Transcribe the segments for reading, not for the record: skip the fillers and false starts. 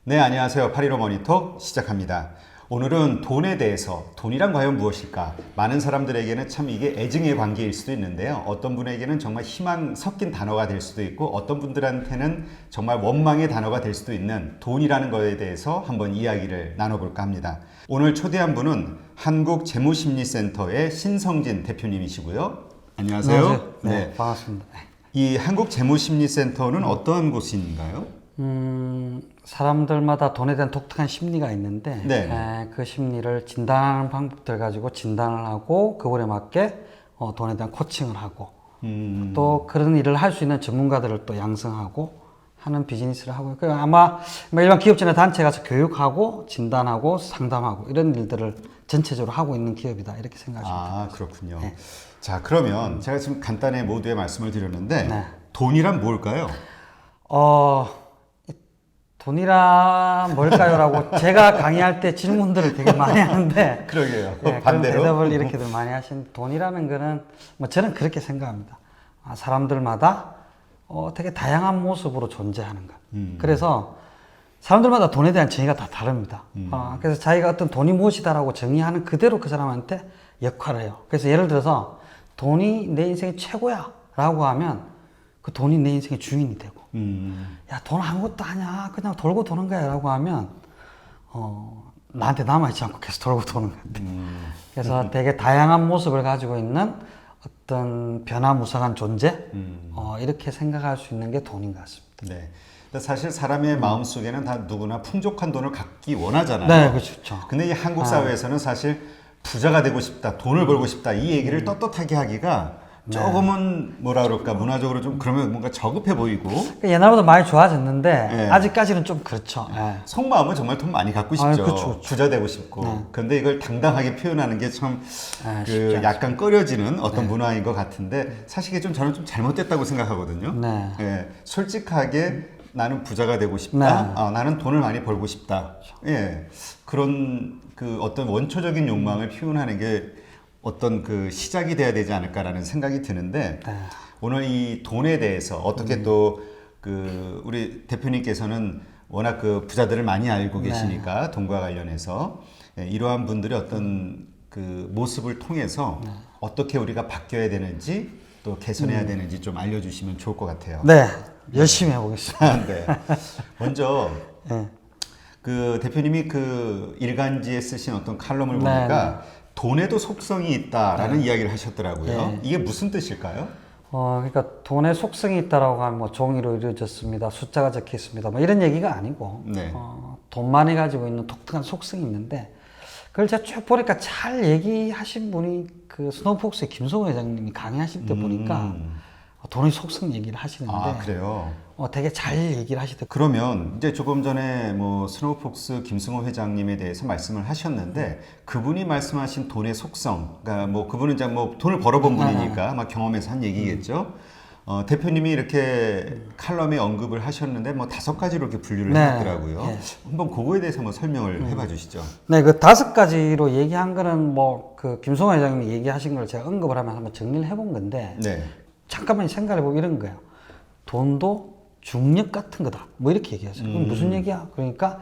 네, 안녕하세요. 815 머니톡 시작합니다. 오늘은 돈에 대해서, 돈이란 과연 무엇일까? 많은 사람들에게는 참 이게 애증의 관계일 수도 있는데요. 어떤 분에게는 정말 희망 섞인 단어가 될 수도 있고, 어떤 분들한테는 정말 원망의 단어가 될 수도 있는 돈이라는 것에 대해서 한번 이야기를 나눠볼까 합니다. 오늘 초대한 분은 한국재무심리센터의 신성진 대표님이시고요. 안녕하세요. 안녕하세요. 네, 반갑습니다. 이 한국재무심리센터는 어떤 곳인가요? 사람들마다 돈에 대한 독특한 심리가 있는데 네. 그 심리를 진단하는 방법들 가지고 진단을 하고 그거에 맞게 돈에 대한 코칭을 하고 또 그런 일을 할 수 있는 전문가들을 또 양성하고 하는 비즈니스를 하고 있고요. 아마 일반 기업체나 단체 가서 교육하고 진단하고 상담하고 이런 일들을 전체적으로 하고 있는 기업이다 이렇게 생각하시면 됩니다. 아, 그렇군요. 네. 자, 그러면 제가 지금 간단히 모두에 말씀을 드렸는데 네. 돈이란 뭘까요? 돈이란 뭘까요? 라고 제가 강의할 때 질문들을 되게 많이 하는데 그러게요. 그런 반대로 대답을 이렇게들 많이 하신 돈이라는 거는 뭐 저는 그렇게 생각합니다. 사람들마다 되게 다양한 모습으로 존재하는 것. 그래서 사람들마다 돈에 대한 정의가 다 다릅니다. 그래서 자기가 어떤 돈이 무엇이다라고 정의하는 그대로 그 사람한테 역할을 해요. 그래서 예를 들어서 돈이 내 인생의 최고야 라고 하면 그 돈이 내 인생의 주인이 되고 야, 돈 아무것도 아니야. 그냥 돌고 도는 거야. 라고 하면, 나한테 남아있지 않고 계속 돌고 도는 것 같아. 그래서 되게 다양한 모습을 가지고 있는 어떤 변화무쌍한 존재? 이렇게 생각할 수 있는 게 돈인 것 같습니다. 네. 근데 사실 사람의 마음속에는 다 누구나 풍족한 돈을 갖기 원하잖아요. 네, 그렇죠. 근데 이 한국 사회에서는 사실 부자가 되고 싶다, 돈을 벌고 싶다 이 얘기를 떳떳하게 하기가 조금은 뭐라 그럴까 문화적으로 좀 그러면 뭔가 저급해 보이고 옛날보다 많이 좋아졌는데 네. 아직까지는 좀 그렇죠. 네. 속마음은 정말 돈 많이 갖고 싶죠. 그렇죠. 부자 되고 싶고. 근데 이걸 당당하게 표현하는 게 참 쉽지 않죠. 약간 꺼려지는 어떤 문화인 것 같은데 사실 이게 저는 좀 잘못됐다고 생각하거든요. 네. 예, 솔직하게 나는 부자가 되고 싶다. 나는 돈을 많이 벌고 싶다. 예, 그런 그 어떤 원초적인 욕망을 표현하는 게 어떤 그 시작이 돼야 되지 않을까라는 생각이 드는데 오늘 이 돈에 대해서 어떻게 또 그 우리 대표님께서는 워낙 그 부자들을 많이 알고 계시니까 돈과 관련해서 이러한 분들의 어떤 그 모습을 통해서 어떻게 우리가 바뀌어야 되는지 또 개선해야 되는지 좀 알려주시면 좋을 것 같아요. 네. 열심히 해보겠습니다. 네. 먼저 그 대표님이 그 일간지에 쓰신 어떤 칼럼을 보니까 돈에도 속성이 있다라는 이야기를 하셨더라고요. 이게 무슨 뜻일까요? 그러니까 돈의 속성이 있다라고 하면 뭐 종이로 이루어졌습니다. 숫자가 적혀 있습니다. 뭐 이런 얘기가 아니고 돈만이 가지고 있는 독특한 속성이 있는데 그걸 제가 쭉 보니까 잘 얘기하신 분이 그 스노우폭스의 김성호 회장님이 강의하실 때 보니까 돈의 속성 얘기를 하시는데 아, 그래요? 되게 잘 얘기를 하시더라고요. 그러면 이제 조금 전에 뭐 스노우폭스 김승호 회장님에 대해서 말씀을 하셨는데 그분이 말씀하신 돈의 속성, 그러니까 뭐 그분은 이제 뭐 돈을 벌어본 분이니까 아마 경험에서 한 얘기겠죠. 대표님이 이렇게 칼럼에 언급을 하셨는데 뭐 5가지로 이렇게 분류를 해놨더라고요. 한번 그거에 대해서 한번 설명을 해봐 주시죠. 네, 그 5가지로 얘기한 거는 뭐 그 김성호 회장님이 얘기하신 걸 제가 언급을 하면서 한번 정리를 해본 건데 잠깐만 생각해 보면 이런 거예요. 돈도 중력 같은 거다. 뭐 이렇게 얘기하세요. 그럼 무슨 얘기야? 그러니까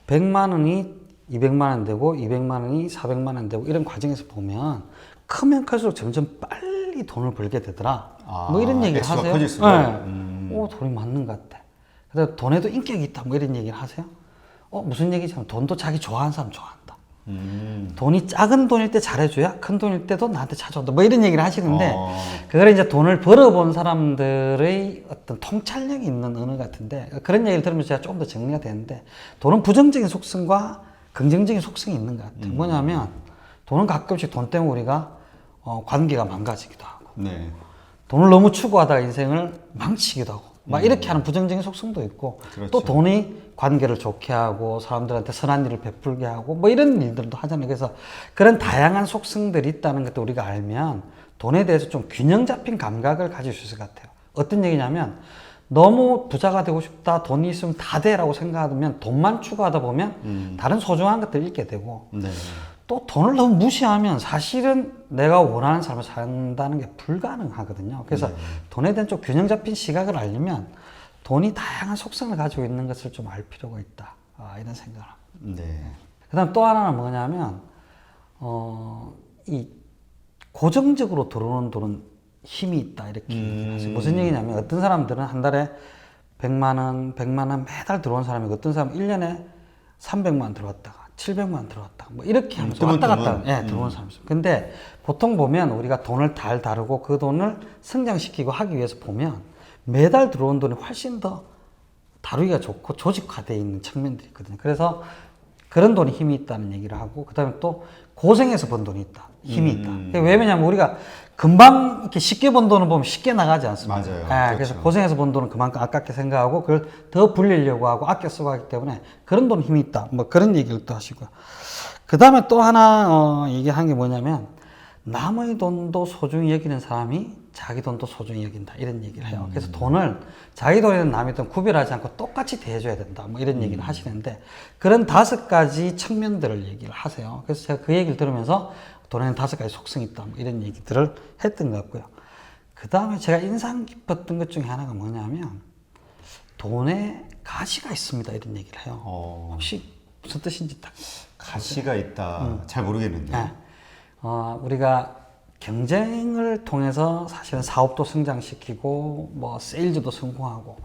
100만 원이 200만 원 되고 200만 원이 400만 원 되고 이런 과정에서 보면 크면 클수록 점점 빨리 돈을 벌게 되더라. 뭐 이런 얘기를 액수가 하세요. 커질수록. 돈이 맞는 것 같아. 그래서 돈에도 인격이 있다. 뭐 이런 얘기를 하세요. 무슨 얘기냐면 돈도 자기 좋아하는 사람 좋아한다. 돈이 작은 돈일 때 잘해줘야 큰 돈일 때도 나한테 찾아온다. 뭐 이런 얘기를 하시는데 그걸 이제 돈을 벌어본 사람들의 어떤 통찰력이 있는 언어 같은데 그런 얘기를 들으면서 제가 조금 더 정리가 되는데 돈은 부정적인 속성과 긍정적인 속성이 있는 것 같아요. 뭐냐면 돈은 가끔씩 돈 때문에 우리가 관계가 망가지기도 하고 돈을 너무 추구하다가 인생을 망치기도 하고 막 이렇게 하는 부정적인 속성도 있고 또 돈이 관계를 좋게 하고 사람들한테 선한 일을 베풀게 하고 뭐 이런 일들도 하잖아요. 그래서 그런 다양한 속성들이 있다는 것도 우리가 알면 돈에 대해서 좀 균형 잡힌 감각을 가질 수 있을 것 같아요. 어떤 얘기냐면 너무 부자가 되고 싶다, 돈이 있으면 다 돼라고 생각하면 돈만 추구하다 보면 다른 소중한 것들을 잃게 되고 또 돈을 너무 무시하면 사실은 내가 원하는 삶을 산다는 게 불가능하거든요. 그래서 돈에 대한 좀 균형 잡힌 시각을 알려면 돈이 다양한 속성을 가지고 있는 것을 좀 알 필요가 있다. 이런 생각을 합니다. 네. 그다음 또 하나는 뭐냐면 이 고정적으로 들어오는 돈은 힘이 있다 이렇게 얘기를 하죠. 무슨 얘기냐면 어떤 사람들은 한 달에 100만 원 매달 들어온 사람이고 어떤 사람은 1년에 300만 원 들어왔다가 700만 원 들어왔다가 뭐 이렇게 하면서 왔다 갔다 들어오는 사람이 있어요. 근데 보통 보면 우리가 돈을 다르고 그 돈을 성장시키고 하기 위해서 보면 매달 들어온 돈이 훨씬 더 다루기가 좋고 조직화되어 있는 측면들이 있거든요. 그래서 그런 돈이 힘이 있다는 얘기를 하고 그다음에 또 고생해서 번 돈이 있다. 힘이 있다. 왜냐하면 우리가 금방 이렇게 쉽게 번 돈을 보면 쉽게 나가지 않습니까? 맞아요. 그래서 그렇죠. 고생해서 번 돈은 그만큼 아깝게 생각하고 그걸 더 불리려고 하고 아껴 쓰고 하기 때문에 그런 돈 힘이 있다. 뭐 그런 얘기를 또 하시고요. 그 다음에 또 하나 얘기한 게 뭐냐면 남의 돈도 소중히 여기는 사람이 자기 돈도 소중히 여긴다 이런 얘기를 해요. 그래서 돈을 자기 돈이든 남의 돈 구별하지 않고 똑같이 대해줘야 된다 뭐 이런 얘기를 하시는데 그런 5가지 측면들을 얘기를 하세요. 그래서 제가 그 얘기를 들으면서 돈에는 5가지 속성이 있다 뭐 이런 얘기들을 했던 것 같고요. 그 다음에 제가 인상 깊었던 것 중에 하나가 뭐냐면 돈에 가시가 있습니다 이런 얘기를 해요. 혹시 무슨 뜻인지 딱 가시가 있다. 잘 모르겠는데. 네. 우리가 경쟁을 통해서 사실은 사업도 성장시키고 뭐 세일즈도 성공하고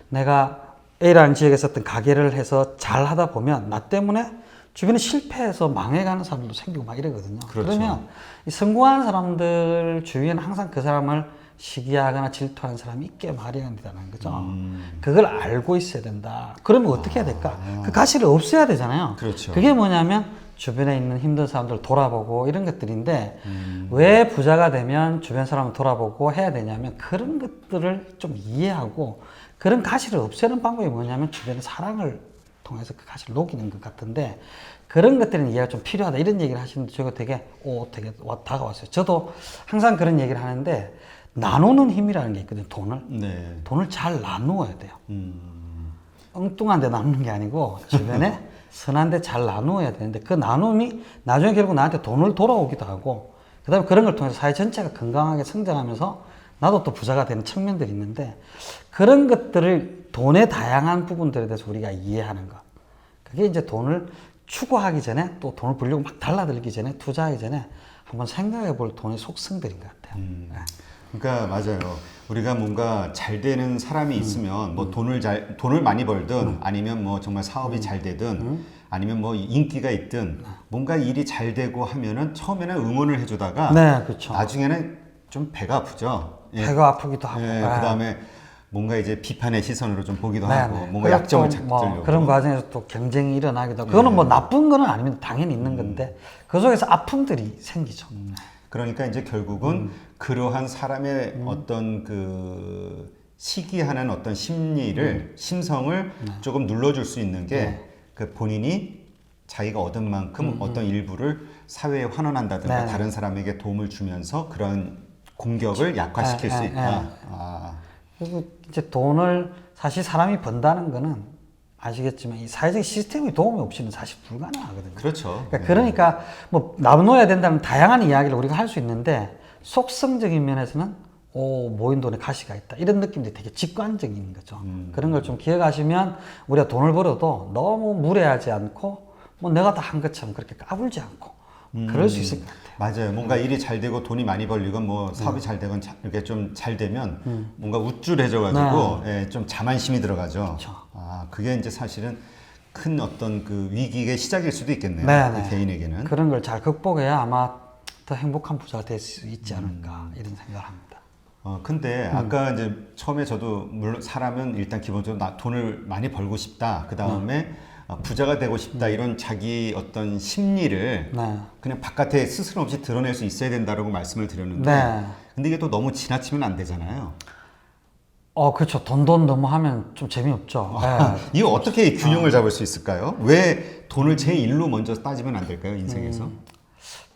내가 A라는 지역에서 어떤 가게를 해서 잘 하다 보면 나 때문에 주변에 실패해서 망해가는 사람들도 생기고 막 이러거든요. 그렇죠. 그러면 이 성공하는 사람들 주위에는 항상 그 사람을 시기하거나 질투하는 사람이 있게 마련이라는 거죠. 그걸 알고 있어야 된다. 그러면 어떻게 해야 될까? 그 가시를 없애야 되잖아요. 그렇죠. 그게 뭐냐면 주변에 있는 힘든 사람들 돌아보고 이런 것들인데 왜 부자가 되면 주변 사람을 돌아보고 해야 되냐면 그런 것들을 좀 이해하고 그런 가시를 없애는 방법이 뭐냐면 주변의 사랑을 통해서 그 가시를 녹이는 것 같은데 그런 것들은 이해가 좀 필요하다 이런 얘기를 하시는데 저거 되게 다가왔어요. 저도 항상 그런 얘기를 하는데 나누는 힘이라는 게 있거든요. 돈을 잘 나누어야 돼요. 엉뚱한 데 나누는 게 아니고 주변에 선한데 잘 나누어야 되는데 그 나눔이 나중에 결국 나한테 돈을 돌아오기도 하고 그 다음에 그런 걸 통해서 사회 전체가 건강하게 성장하면서 나도 또 부자가 되는 측면들이 있는데 그런 것들을 돈의 다양한 부분들에 대해서 우리가 이해하는 것 그게 이제 돈을 추구하기 전에 또 돈을 벌려고 막 달라들기 전에 투자하기 전에 한번 생각해 볼 돈의 속성들인 것 같아요. 그러니까 맞아요. 우리가 뭔가 잘 되는 사람이 있으면 뭐 돈을 많이 벌든 아니면 뭐 정말 사업이 잘 되든 아니면 뭐 인기가 있든 뭔가 일이 잘 되고 하면은 처음에는 응원을 해주다가 네, 그렇죠. 나중에는 좀 배가 아프죠. 배가 아프기도 하고. 그다음에 뭔가 이제 비판의 시선으로 좀 보기도 하고 뭔가 그리고 약점을 또 찾으려고 그런 과정에서 또 경쟁이 일어나기도 하고 그거는 뭐 나쁜 거는 아니면 당연히 있는 건데 그 속에서 아픔들이 생기죠. 그러니까 이제 결국은 그러한 사람의 어떤 그 시기하는 어떤 심리를 심성을 조금 눌러줄 수 있는 게 그 본인이 자기가 얻은 만큼 어떤 일부를 사회에 환원한다든가 다른 사람에게 도움을 주면서 그런 공격을 약화시킬 수 있다. 그리고 이제 돈을 사실 사람이 번다는 거는 아시겠지만 이 사회적 시스템의 도움이 없이는 사실 불가능하거든요. 그렇죠. 그러니까 뭐 나눠야 된다는 다양한 이야기를 우리가 할 수 있는데 속성적인 면에서는 모인 돈에 가시가 있다. 이런 느낌들이 되게 직관적인 거죠. 그런 걸 좀 기억하시면 우리가 돈을 벌어도 너무 무례하지 않고 뭐 내가 다 한 것처럼 그렇게 까불지 않고 그럴 수 있을 것 같아요. 맞아요. 뭔가 일이 잘 되고 돈이 많이 벌리건 뭐 사업이 잘 되건 이렇게 좀 잘 되면 뭔가 우쭐해져가지고 좀 자만심이 들어가죠. 그렇죠. 그게 이제 사실은 큰 어떤 그 위기의 시작일 수도 있겠네요. 그 개인에게는. 그런 걸 잘 극복해야 아마 더 행복한 부자가 될 수 있지 않을까 이런 생각을 합니다. 근데 아까 이제 처음에 저도 물론 사람은 일단 기본적으로 돈을 많이 벌고 싶다. 그 다음에 부자가 되고 싶다. 이런 자기 어떤 심리를 그냥 바깥에 스스럼 없이 드러낼 수 있어야 된다라고 말씀을 드렸는데 근데 이게 또 너무 지나치면 안 되잖아요. 그렇죠. 돈 너무 하면 좀 재미없죠. 이거 어떻게 균형을 잡을 수 있을까요? 왜 돈을 제1로 먼저 따지면 안 될까요? 인생에서?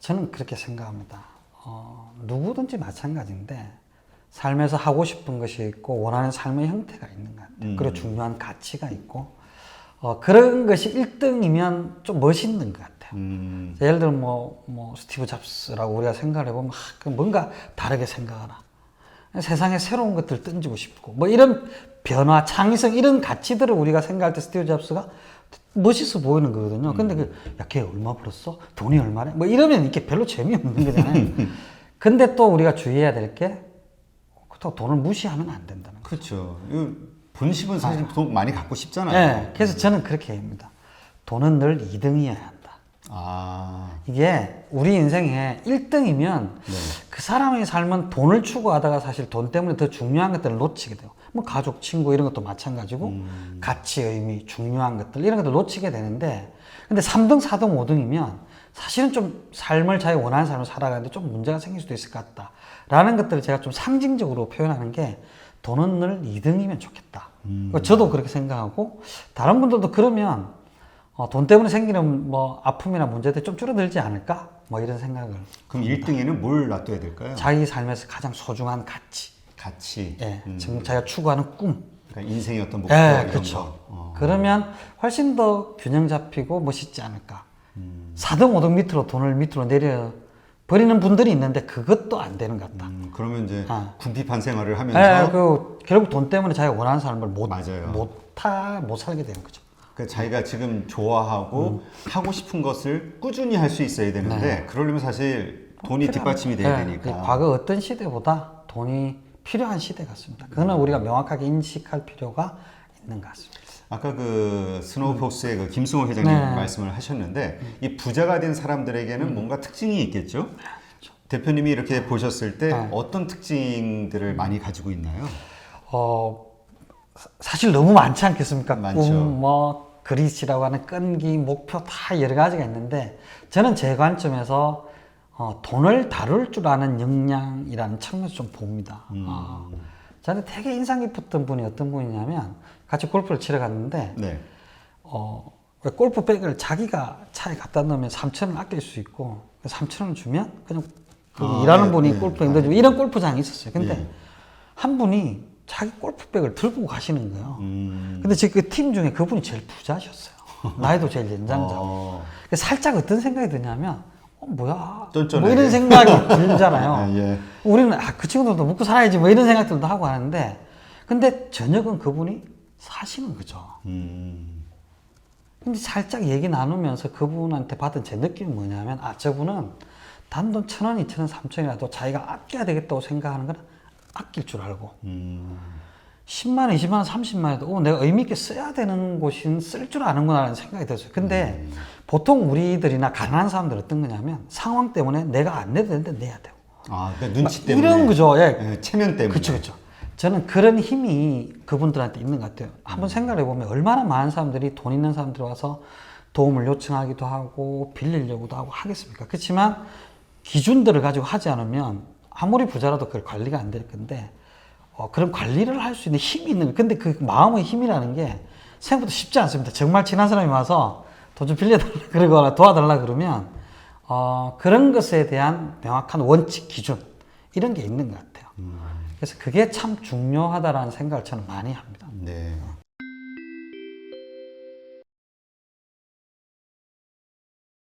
저는 그렇게 생각합니다. 누구든지 마찬가지인데 삶에서 하고 싶은 것이 있고 원하는 삶의 형태가 있는 것 같아요. 그리고 중요한 가치가 있고 그런 것이 1등이면 좀 멋있는 것 같아요. 예를 들면 뭐 스티브 잡스라고 우리가 생각을 해보면 뭔가 다르게 생각하나 세상에 새로운 것들 던지고 싶고 뭐 이런 변화, 창의성 이런 가치들을 우리가 생각할 때 스티브 잡스가 멋있어 보이는 거거든요. 근데 야, 걔 얼마 벌었어? 돈이 얼마래? 뭐 이러면 이게 별로 재미없는 거잖아요. 근데 또 우리가 주의해야 될 게 그렇다고 돈을 무시하면 안 된다는 거예요. 그렇죠. 이 본심은 사실 돈 많이 갖고 싶잖아요. 네, 그래서 저는 그렇게 얘기합니다. 돈은 늘 2등이어야 한다. 아, 이게 우리 인생에 1등이면 네. 그 사람의 삶은 돈을 추구하다가 사실 돈 때문에 더 중요한 것들을 놓치게 돼요. 뭐 가족, 친구 이런 것도 마찬가지고 가치, 의미, 중요한 것들 이런 것들 놓치게 되는데 근데 3등, 4등, 5등이면 사실은 좀 삶을 자기 원하는 삶을 살아가는데 좀 문제가 생길 수도 있을 것 같다. 라는 것들을 제가 좀 상징적으로 표현하는 게 돈은 늘 2등이면 좋겠다. 저도 그렇게 생각하고 다른 분들도 그러면 돈 때문에 생기는 뭐 아픔이나 문제들이 좀 줄어들지 않을까? 뭐 이런 생각을. 그럼 1등에는 뭘 놔둬야 될까요? 자기 삶에서 가장 소중한 가치. 가치. 예. 지금 자기가 추구하는 꿈. 그러니까 인생의 어떤 목표 예, 이런 그렇죠. 거. 그러면 훨씬 더 균형 잡히고 멋있지 않을까. 4등, 5등 밑으로 돈을 밑으로 내려 버리는 분들이 있는데 그것도 안 되는 것 같다. 그러면 이제 아. 궁핍한 생활을 하면서 예, 결국 돈 때문에 자기가 원하는 삶을 맞아요. 못 살게 되는 거죠. 그러니까 자기가 지금 좋아하고 하고 싶은 것을 꾸준히 할 수 있어야 되는데 그러려면 사실 돈이 뒷받침이 돼야 예, 되니까. 과거 어떤 시대보다 돈이 필요한 시대 같습니다. 그거는 우리가 명확하게 인식할 필요가 있는 것 같습니다. 아까 그 스노우폭스의 그 김승호 회장님 네. 말씀을 하셨는데 이 부자가 된 사람들에게는 뭔가 특징이 있겠죠? 대표님이 이렇게 보셨을 때 어떤 특징들을 많이 가지고 있나요? 사실 너무 많지 않겠습니까? 많죠. 꿈, 뭐 그릿이라고 하는 끈기, 목표 다 여러 가지가 있는데 저는 제 관점에서 돈을 다룰 줄 아는 역량이라는 측면에서 좀 봅니다. 저는 되게 인상 깊었던 분이 어떤 분이냐면 같이 골프를 치러 갔는데 네. 골프백을 자기가 차에 갖다 놓으면 3,000원 아낄 수 있고 3,000원 주면 그냥 일하는 네, 분이 네. 골프에 넣어주고 이런 골프장이 있었어요. 근데 예. 한 분이 자기 골프백을 들고 가시는 거예요. 근데 지금 그 팀 중에 그분이 제일 부자셨어요. 나이도 제일 연장자고. 살짝 어떤 생각이 드냐면 뭐야 쫀쫀하게. 뭐 이런 생각이 들잖아요. 아, 예. 우리는 그 친구들도 먹고 살아야지 뭐 이런 생각들도 하고 하는데 근데 저녁은 그분이 사시는 거죠. 근데 살짝 얘기 나누면서 그분한테 받은 제 느낌이 뭐냐면 저분은 단돈 1,000원, 2,000원, 3,000원이라도 자기가 아껴야 되겠다고 생각하는 건 아낄 줄 알고 10만 원, 20만 원, 30만 원도 내가 의미 있게 써야 되는 곳인 쓸 줄 아는구나라는 생각이 들었어요. 근데 보통 우리들이나 가난한 사람들은 어떤 거냐면 상황 때문에 내가 안 내도 되는데 내야 되고 아, 그러니까 눈치 때문에. 이런 거죠. 예. 예, 체면 때문에. 그렇죠. 저는 그런 힘이 그분들한테 있는 것 같아요. 한번 생각해 보면 얼마나 많은 사람들이 돈 있는 사람들이 와서 도움을 요청하기도 하고 빌리려고도 하고 하겠습니까? 그렇지만 기준들을 가지고 하지 않으면 아무리 부자라도 그걸 관리가 안 될 건데 그런 관리를 할 수 있는 힘이 있는 거예요. 근데 그 마음의 힘이라는 게 생각보다 쉽지 않습니다. 정말 친한 사람이 와서 돈 좀 빌려달라 그러거나 도와달라 그러면 그런 것에 대한 명확한 원칙, 기준 이런 게 있는 것 같아요. 그래서 그게 참 중요하다라는 생각을 저는 많이 합니다. 네.